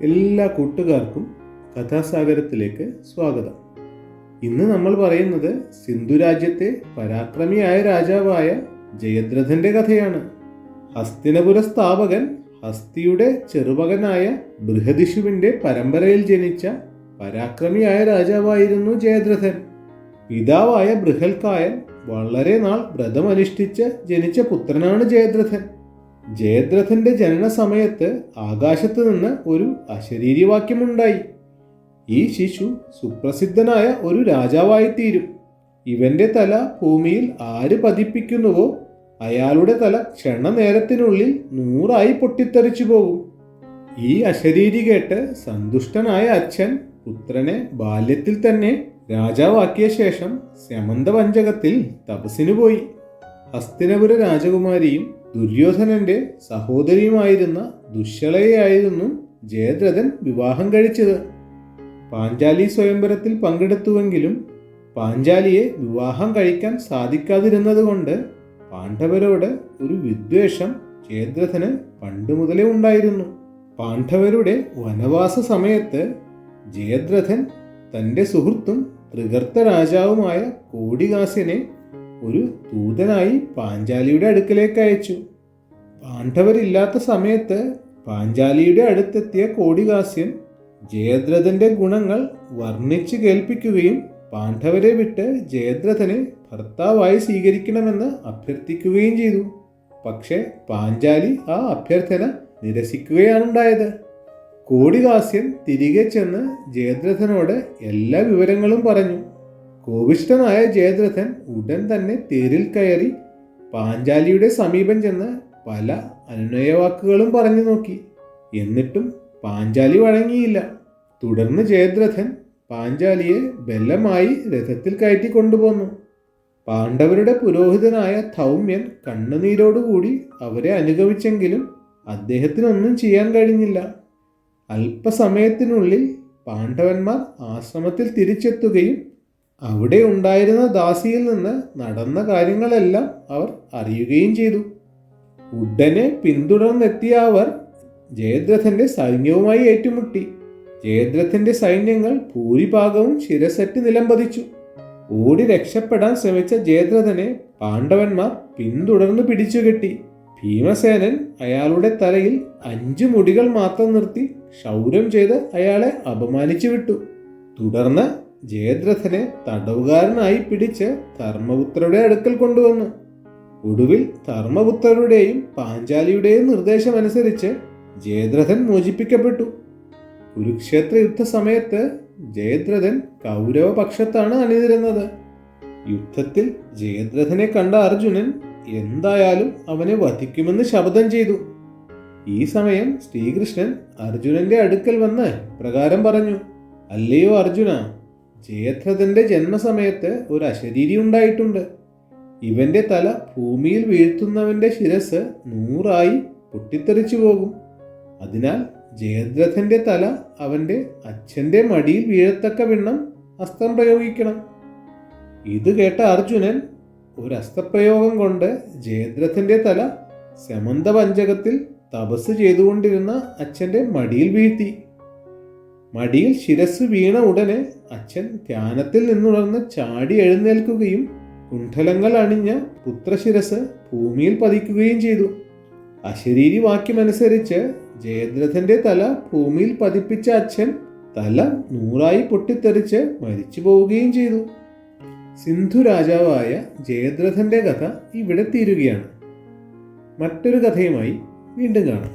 എല്ലാ കൂട്ടുകാർക്കും കഥാസാഗരത്തിലേക്ക് സ്വാഗതം. ഇന്ന് നമ്മൾ പറയുന്നത് സിന്ധു രാജ്യത്തെ പരാക്രമിയായ രാജാവായ ജയദ്രഥന്റെ കഥയാണ്. ഹസ്തിനപുര സ്ഥാപകൻ ഹസ്തിയുടെ ചെറുമകനായ ബൃഹദിഷുവിന്റെ പരമ്പരയിൽ ജനിച്ച പരാക്രമിയായ രാജാവായിരുന്നു ജയദ്രഥൻ. പിതാവായ ബൃഹൽകായൻ വളരെ നാൾ വ്രതമനുഷ്ഠിച്ച് ജനിച്ച പുത്രനാണ് ജയദ്രഥൻ. ജയദ്രഥന്റെ ജനന സമയത്ത് ആകാശത്ത് നിന്ന് ഒരു അശരീരിവാക്യമുണ്ടായി. ഈ ശിശു സുപ്രസിദ്ധനായ ഒരു രാജാവായിത്തീരും. ഇവന്റെ തല ഭൂമിയിൽ ആര് പതിപ്പിക്കുന്നുവോ അയാളുടെ തല ക്ഷണനേരത്തിനുള്ളിൽ 100 പൊട്ടിത്തെറിച്ചു പോകും. ഈ അശരീരി കേട്ട് സന്തുഷ്ടനായ അച്ഛൻ പുത്രനെ ബാല്യത്തിൽ തന്നെ രാജാവാക്കിയ ശേഷം സ്യമന്തപഞ്ചകത്തിൽ തപസ്സിനു പോയി. ഹസ്തിനപുര രാജകുമാരിയും ദുര്യോധനന്റെ സഹോദരിയുമായിരുന്ന ദുശ്ശളയെയായിരുന്നു ജയദ്രഥൻ വിവാഹം കഴിച്ചത്. പാഞ്ചാലി സ്വയംവരത്തിൽ പങ്കെടുത്തുവെങ്കിലും പാഞ്ചാലിയെ വിവാഹം കഴിക്കാൻ സാധിക്കാതിരുന്നതുകൊണ്ട് പാണ്ഡവരോട് ഒരു വിദ്വേഷം ജയദ്രഥന് പണ്ട് മുതലേ ഉണ്ടായിരുന്നു. പാണ്ഡവരുടെ വനവാസ സമയത്ത് ജയദ്രഥൻ തൻ്റെ സുഹൃത്തും ത്രികർത്ത രാജാവുമായ കോടികാസ്യനെ ഒരു ദൂതനായി പാഞ്ചാലിയുടെ അടുക്കലേക്ക് അയച്ചു. പാണ്ഡവരില്ലാത്ത സമയത്ത് പാഞ്ചാലിയുടെ അടുത്തെത്തിയ കോടികാസ്യൻ ജയദ്രഥന്റെ ഗുണങ്ങൾ വർണ്ണിച്ച് കേൾപ്പിക്കുകയും പാണ്ഡവരെ വിട്ട് ജയദ്രഥനെ ഭർത്താവായി സ്വീകരിക്കണമെന്ന് അഭ്യർത്ഥിക്കുകയും ചെയ്തു. പക്ഷേ പാഞ്ചാലി ആ അഭ്യർത്ഥന നിരസിക്കുകയാണുണ്ടായത്. കോടികാസ്യൻ തിരികെ ചെന്ന് ജയദ്രഥനോട് എല്ലാ വിവരങ്ങളും പറഞ്ഞു. കോപിഷ്ഠനായ ജയദ്രഥൻ ഉടൻ തന്നെ തേരിൽ കയറി പാഞ്ചാലിയുടെ സമീപം ചെന്ന് പല അനുനയവാക്കുകളും പറഞ്ഞു നോക്കി. എന്നിട്ടും പാഞ്ചാലി വഴങ്ങിയില്ല. തുടർന്ന് ജയദ്രഥൻ പാഞ്ചാലിയെ ബലമായി രഥത്തിൽ കയറ്റി കൊണ്ടുപോന്നു. പാണ്ഡവരുടെ പുരോഹിതനായ ധൗമ്യൻ കണ്ണുനീരോടുകൂടി അവരെ അനുഗമിച്ചെങ്കിലും അദ്ദേഹത്തിനൊന്നും ചെയ്യാൻ കഴിഞ്ഞില്ല. അല്പസമയത്തിനുള്ളിൽ പാണ്ഡവന്മാർ ആശ്രമത്തിൽ തിരിച്ചെത്തുകയും അവിടെ ഉണ്ടായിരുന്ന ദാസിയിൽ നിന്ന് നടന്ന കാര്യങ്ങളെല്ലാം അവർ അറിയുകയും ചെയ്തു. ഉടനെ പിന്തുടർന്നെത്തിയ അവർ ജയദ്രഥന്റെ സൈന്യവുമായി ഏറ്റുമുട്ടി. ജയദ്രഥന്റെ സൈന്യങ്ങൾ ഭൂരിഭാഗവും ശിരസറ്റ് നിലംപതിച്ചു. ഓടി രക്ഷപ്പെടാൻ ശ്രമിച്ച ജയദ്രഥനെ പാണ്ഡവന്മാർ പിന്തുടർന്ന് പിടിച്ചുകെട്ടി. ഭീമസേനൻ അയാളുടെ തലയിൽ 5 മുടികൾ മാത്രം നിർത്തി ക്ഷൗരം ചെയ്ത് അയാളെ അപമാനിച്ചു വിട്ടു. തുടർന്ന് ജയദ്രഥനെ തടവുകാരനായി പിടിച്ച് ധർമ്മപുത്രരുടെ അടുക്കൽ കൊണ്ടുവന്നു. ഒടുവിൽ ധർമ്മപുത്രരുടെയും പാഞ്ചാലിയുടെയും നിർദ്ദേശമനുസരിച്ച് ജയദ്രഥൻ മോചിപ്പിക്കപ്പെട്ടു. കുരുക്ഷേത്ര യുദ്ധസമയത്ത് ജയദ്രഥൻ കൗരവപക്ഷത്താണ് അണിനിരുന്നത്. യുദ്ധത്തിൽ ജയദ്രഥനെ കണ്ട അർജുനൻ എന്തായാലും അവനെ വധിക്കുമെന്ന് ശപഥം ചെയ്തു. ഈ സമയം ശ്രീകൃഷ്ണൻ അർജുനന്റെ അടുക്കൽ വന്ന് പ്രകാരം പറഞ്ഞു: അല്ലയോ അർജുന, ജയദ്രഥന്റെ ജന്മസമയത്ത് ഒരു അശരീരി ഉണ്ടായിട്ടുണ്ട്. ഇവന്റെ തല ഭൂമിയിൽ വീഴ്ത്തുന്നവന്റെ ശിരസ് 100 പൊട്ടിത്തെറിച്ചു പോകും. അതിനാൽ ജയദ്രഥന്റെ തല അവന്റെ അച്ഛന്റെ മടിയിൽ വീഴത്തക്ക വിണ്ണം അസ്ത്രം പ്രയോഗിക്കണം. ഇത് കേട്ട അർജുനൻ ഒരു അസ്ത്രപ്രയോഗം കൊണ്ട് ജയദ്രഥന്റെ തല സ്യമന്തപഞ്ചകത്തിൽ തപസ് ചെയ്തുകൊണ്ടിരുന്ന അച്ഛന്റെ മടിയിൽ വീഴ്ത്തി. മടിയിൽ ശിരസ് വീണ ഉടനെ അച്ഛൻ ധ്യാനത്തിൽ നിന്നുണർന്ന് ചാടി എഴുന്നേൽക്കുകയും കുണ്ഠലങ്ങൾ അണിഞ്ഞ പുത്രശിരസ് ഭൂമിയിൽ പതിക്കുകയും ചെയ്തു. അശരീരി വാക്യമനുസരിച്ച് ജയദ്രഥന്റെ തല ഭൂമിയിൽ പതിപ്പിച്ച അച്ഛൻ തല 100 പൊട്ടിത്തെറിച്ച് മരിച്ചു പോവുകയും ചെയ്തു. സിന്ധു രാജാവായ ജയദ്രഥന്റെ കഥ ഇവിടെ തീരുകയാണ്. മറ്റൊരു കഥയുമായി വീണ്ടും കാണാം.